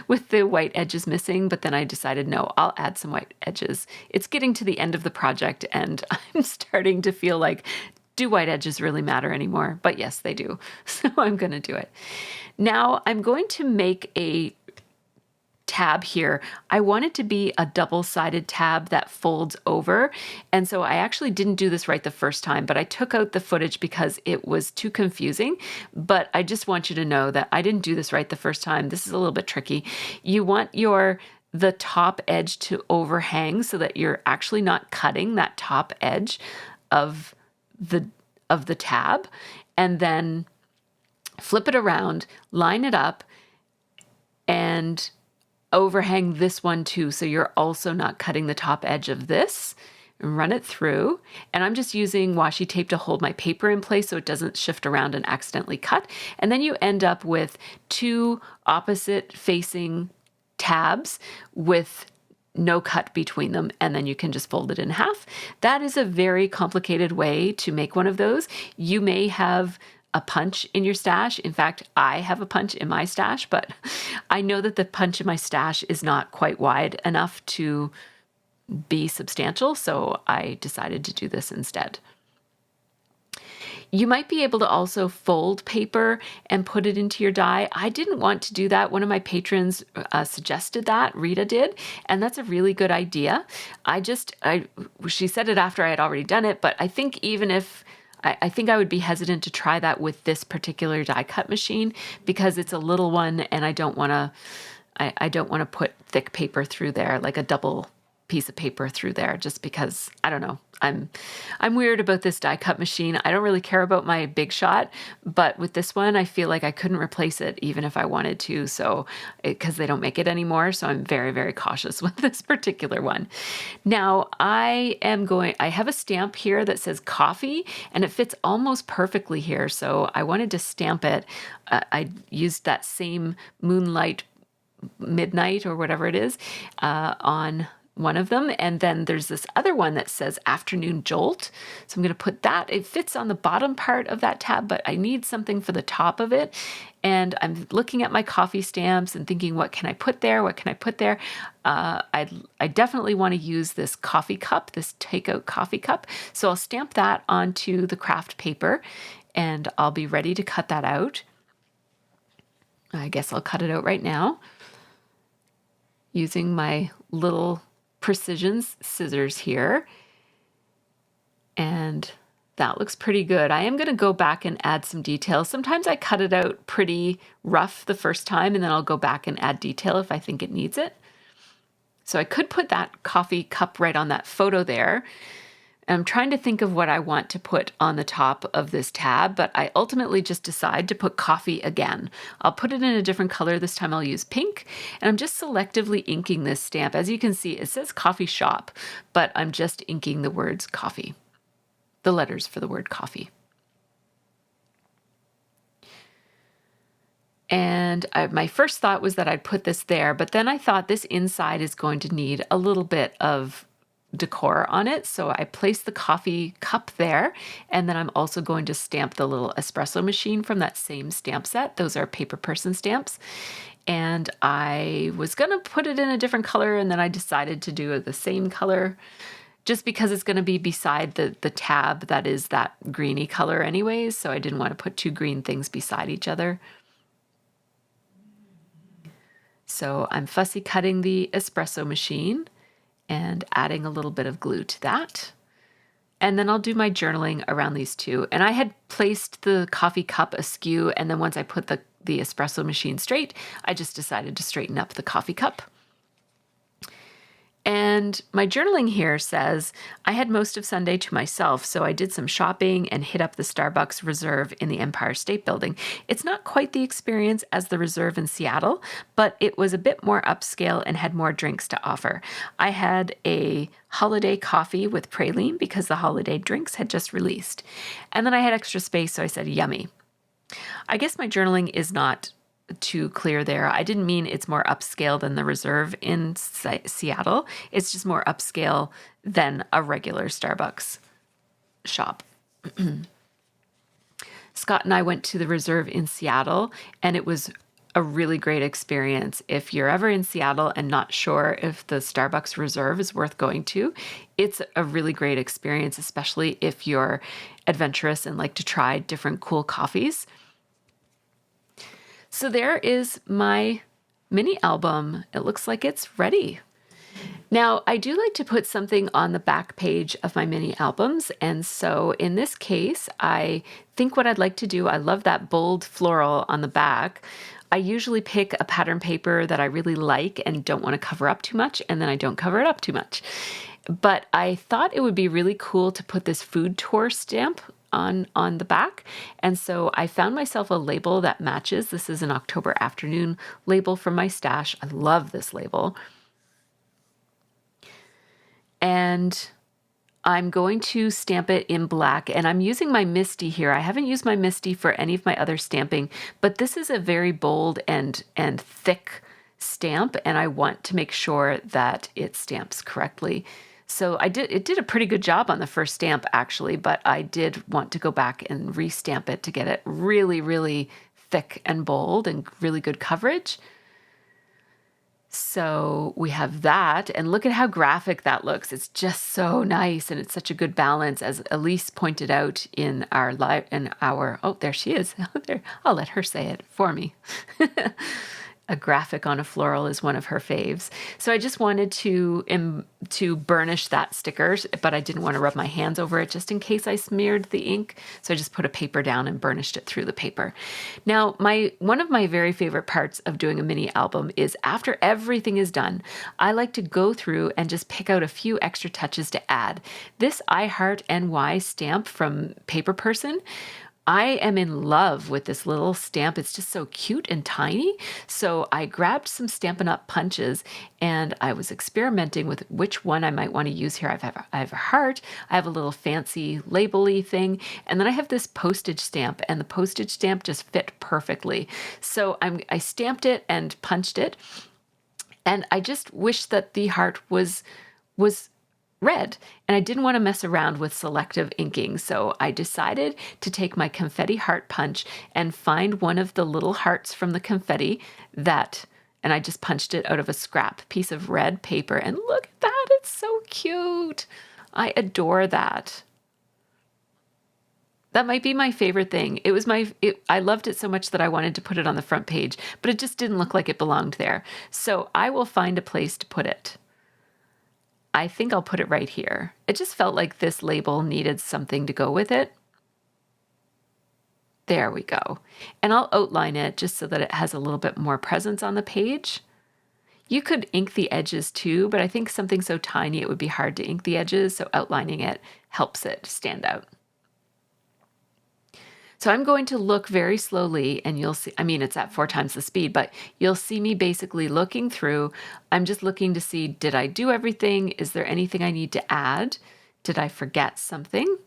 Speaker 1: white edges missing? But then I decided, no, I'll add some white edges. It's getting to the end of the project and I'm starting to feel like, do white edges really matter anymore? But yes, they do. So I'm going to do it. Now I'm going to make a tab here, I want it to be a double-sided tab that folds over. And so I actually didn't do this right the first time, but I took out the footage because it was too confusing. But I just want you to know that I didn't do this right the first time. This is a little bit tricky. You want the top edge to overhang so that you're actually not cutting that top edge of the tab, and then flip it around, line it up, and overhang this one too, so you're also not cutting the top edge of this. Run it through, and I'm just using washi tape to hold my paper in place so it doesn't shift around and accidentally cut. And then you end up with two opposite facing tabs with no cut between them, and then you can just fold it in half. That is a very complicated way to make one of those. You may have a punch in your stash. In fact, I have a punch in my stash, but I know that the punch in my stash is not quite wide enough to be substantial, so I decided to do this instead. You might be able to also fold paper and put it into your die. I didn't want to do that. One of my patrons suggested that, Rita did, and that's a really good idea. She said it after I had already done it, but I think I think I would be hesitant to try that with this particular die cut machine because it's a little one, and I don't want to put thick paper through there, like a double piece of paper through there, just because, I don't know, I'm weird about this die cut machine. I don't really care about my Big Shot, but with this one, I feel like I couldn't replace it even if I wanted to, because they don't make it anymore, so I'm very, very cautious with this particular one. Now, I have a stamp here that says coffee, and it fits almost perfectly here, so I wanted to stamp it. I used that same Moonlight Midnight or whatever it is on one of them, and then there's this other one that says Afternoon Jolt. So I'm going to put that. It fits on the bottom part of that tab, but I need something for the top of it. And I'm looking at my coffee stamps and thinking, what can I put there? What can I put there? I definitely want to use this coffee cup, this takeout coffee cup. So I'll stamp that onto the craft paper, and I'll be ready to cut that out. I guess I'll cut it out right now using my little precision scissors here, and that looks pretty good. I am going to go back and add some details. Sometimes I cut it out pretty rough the first time, and then I'll go back and add detail if I think it needs it. So I could put that coffee cup right on that photo there. I'm trying to think of what I want to put on the top of this tab, but I ultimately just decide to put coffee again. I'll put it in a different color. This time I'll use pink, and I'm just selectively inking this stamp. As you can see, it says coffee shop, but I'm just inking the words coffee, the letters for the word coffee. And my first thought was that I'd put this there, but then I thought this inside is going to need a little bit of decor on it. So I placed the coffee cup there, and then I'm also going to stamp the little espresso machine from that same stamp set. Those are paper person stamps. And I was going to put it in a different color, and then I decided to do the same color just because it's going to be beside the tab that is that greeny color anyways. So I didn't want to put two green things beside each other. So I'm fussy cutting the espresso machine and adding a little bit of glue to that. And then I'll do my journaling around these two. And I had placed the coffee cup askew, and then once I put the espresso machine straight, I just decided to straighten up the coffee cup. And my journaling here says, I had most of Sunday to myself, so I did some shopping and hit up the Starbucks Reserve in the Empire State Building. It's not quite the experience as the Reserve in Seattle, but it was a bit more upscale and had more drinks to offer. I had a holiday coffee with praline because the holiday drinks had just released. And then I had extra space, so I said, yummy. I guess my journaling is not too clear there. I didn't mean it's more upscale than the Reserve in Seattle. It's just more upscale than a regular Starbucks shop. Scott and I went to the Reserve in Seattle, and it was a really great experience. If you're ever in Seattle and not sure if the Starbucks Reserve is worth going to, it's a really great experience, especially if you're adventurous and like to try different cool coffees. So there is my mini album. It looks like it's ready. Now, I do like to put something on the back page of my mini albums, and so in this case, I think what I'd like to do, I love that bold floral on the back. I usually pick a pattern paper that I really like and don't want to cover up too much, and then I don't cover it up too much. But I thought it would be really cool to put this food tour stamp on the back. And so I found myself a label that matches. This is an October afternoon label from my stash. I love this label. And I'm going to stamp it in black, and I'm using my Misty here. I haven't used my Misty for any of my other stamping, but this is a very bold and thick stamp, and I want to make sure that it stamps correctly. So it did a pretty good job on the first stamp actually, but I did want to go back and re-stamp it to get it really, really thick and bold and really good coverage. So we have that, and look at how graphic that looks. It's just so nice, and it's such a good balance, as Elise pointed out in our oh, there she is. There, I'll let her say it for me. A graphic on a floral is one of her faves. So I just wanted to burnish that sticker, but I didn't want to rub my hands over it just in case I smeared the ink. So I just put a paper down and burnished it through the paper. Now, one of my very favorite parts of doing a mini album is after everything is done, I like to go through and just pick out a few extra touches to add. This I Heart NY stamp from Paper Person, I am in love with this little stamp. It's just so cute and tiny. So I grabbed some Stampin' Up! Punches, and I was experimenting with which one I might want to use here. I have a heart, I have a little fancy label-y thing, and then I have this postage stamp, and the postage stamp just fit perfectly. So I stamped it and punched it, and I just wish that the heart was red, and I didn't want to mess around with selective inking, so I decided to take my confetti heart punch and find one of the little hearts from the confetti and I just punched it out of a scrap piece of red paper, and look at that, it's so cute. I adore that. That might be my favorite thing. I loved it so much that I wanted to put it on the front page, but it just didn't look like it belonged there. So I will find a place to put it. I think I'll put it right here. It just felt like this label needed something to go with it. There we go. And I'll outline it just so that it has a little bit more presence on the page. You could ink the edges too, but I think something so tiny it would be hard to ink the edges, so outlining it helps it stand out. So I'm going to look very slowly, and you'll see, I mean, it's at 4 times the speed, but you'll see me basically looking through. I'm just looking to see, did I do everything? Is there anything I need to add? Did I forget something?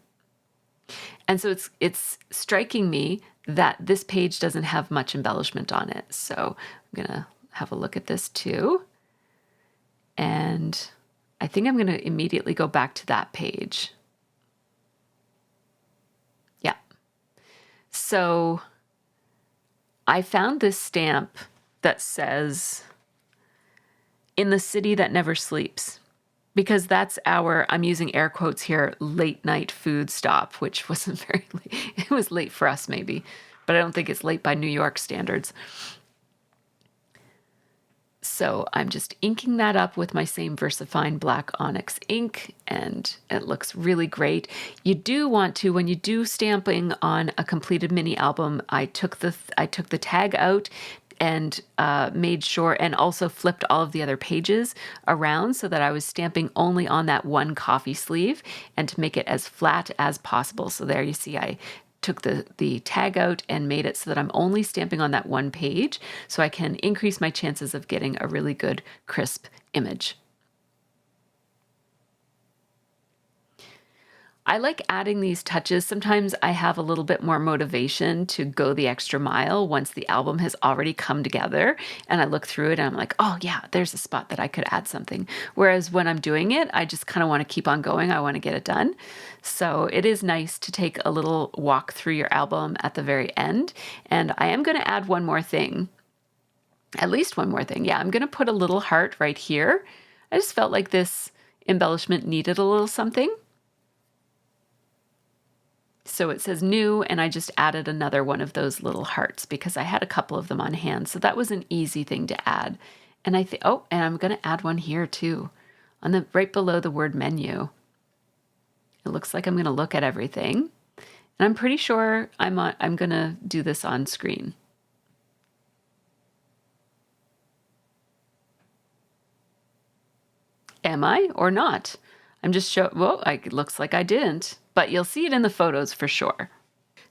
Speaker 1: And so it's striking me that this page doesn't have much embellishment on it. So I'm gonna have a look at this too. And I think I'm gonna immediately go back to that page. So I found this stamp that says, "In the city that never sleeps," because that's I'm using air quotes here, late night food stop, which wasn't very late. It was late for us maybe, but I don't think it's late by New York standards. So I'm just inking that up with my same VersaFine black onyx ink, and it looks really great. You do want to, when you do stamping on a completed mini album, I took the tag out and made sure, and also flipped all of the other pages around so that I was stamping only on that one coffee sleeve, and to make it as flat as possible. So there you see I took the tag out and made it so that I'm only stamping on that one page, so I can increase my chances of getting a really good crisp image. I like adding these touches. Sometimes I have a little bit more motivation to go the extra mile once the album has already come together, and I look through it and I'm like, oh yeah, there's a spot that I could add something. Whereas when I'm doing it, I just kind of want to keep on going. I want to get it done. So it is nice to take a little walk through your album at the very end. And I am going to add one more thing, at least one more thing. Yeah, I'm going to put a little heart right here. I just felt like this embellishment needed a little something. So it says new, and I just added another one of those little hearts because I had a couple of them on hand. So that was an easy thing to add. And I think, oh, and I'm going to add one here too, on the right below the word menu. It looks like I'm going to look at everything. And I'm pretty sure I'm going to do this on screen. Am I or not? I'm just well, it looks like I didn't, but you'll see it in the photos for sure.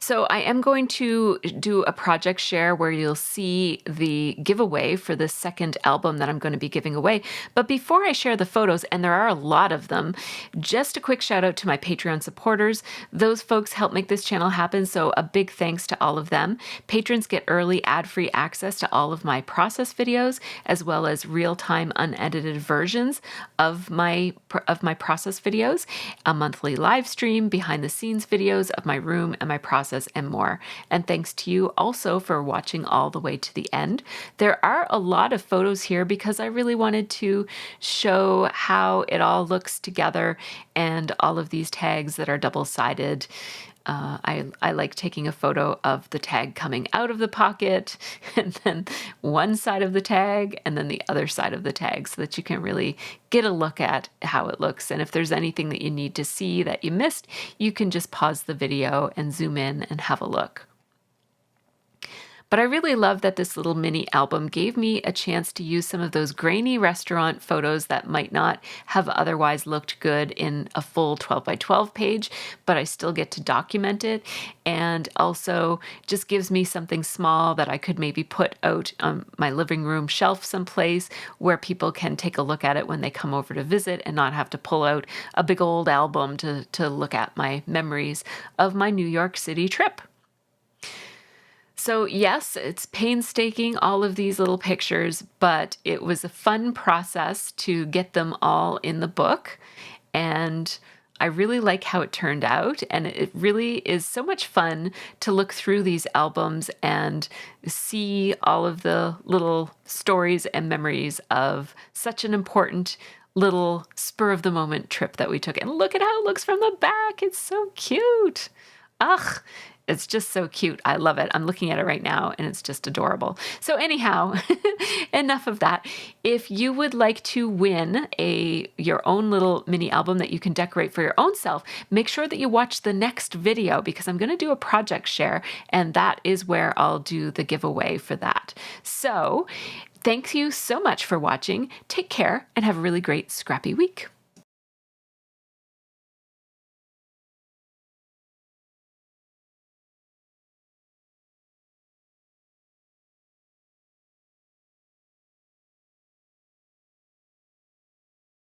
Speaker 1: So I am going to do a project share where you'll see the giveaway for the second album that I'm going to be giving away. But before I share the photos, and there are a lot of them, just a quick shout out to my Patreon supporters. Those folks help make this channel happen, so a big thanks to all of them. Patrons get early ad-free access to all of my process videos, as well as real-time unedited versions of my process videos, a monthly live stream, behind-the-scenes videos of my room and my process, and more. And thanks to you also for watching all the way to the end. There are a lot of photos here because I really wanted to show how it all looks together, and all of these tags that are double-sided. I like taking a photo of the tag coming out of the pocket, and then one side of the tag, and then the other side of the tag, so that you can really get a look at how it looks. And if there's anything that you need to see that you missed, you can just pause the video and zoom in and have a look. But I really love that this little mini album gave me a chance to use some of those grainy restaurant photos that might not have otherwise looked good in a full 12 by 12 page, but I still get to document it. And also just gives me something small that I could maybe put out on my living room shelf someplace where people can take a look at it when they come over to visit and not have to pull out a big old album to look at my memories of my New York City trip. So yes, it's painstaking, all of these little pictures, but it was a fun process to get them all in the book. And I really like how it turned out. And it really is so much fun to look through these albums and see all of the little stories and memories of such an important little spur of the moment trip that we took. And look at how it looks from the back. It's so cute. Ugh. It's just so cute. I love it. I'm looking at it right now and it's just adorable. So anyhow, enough of that. If you would like to win your own little mini album that you can decorate for your own self, make sure that you watch the next video because I'm going to do a project share, and that is where I'll do the giveaway for that. So thank you so much for watching. Take care and have a really great scrappy week.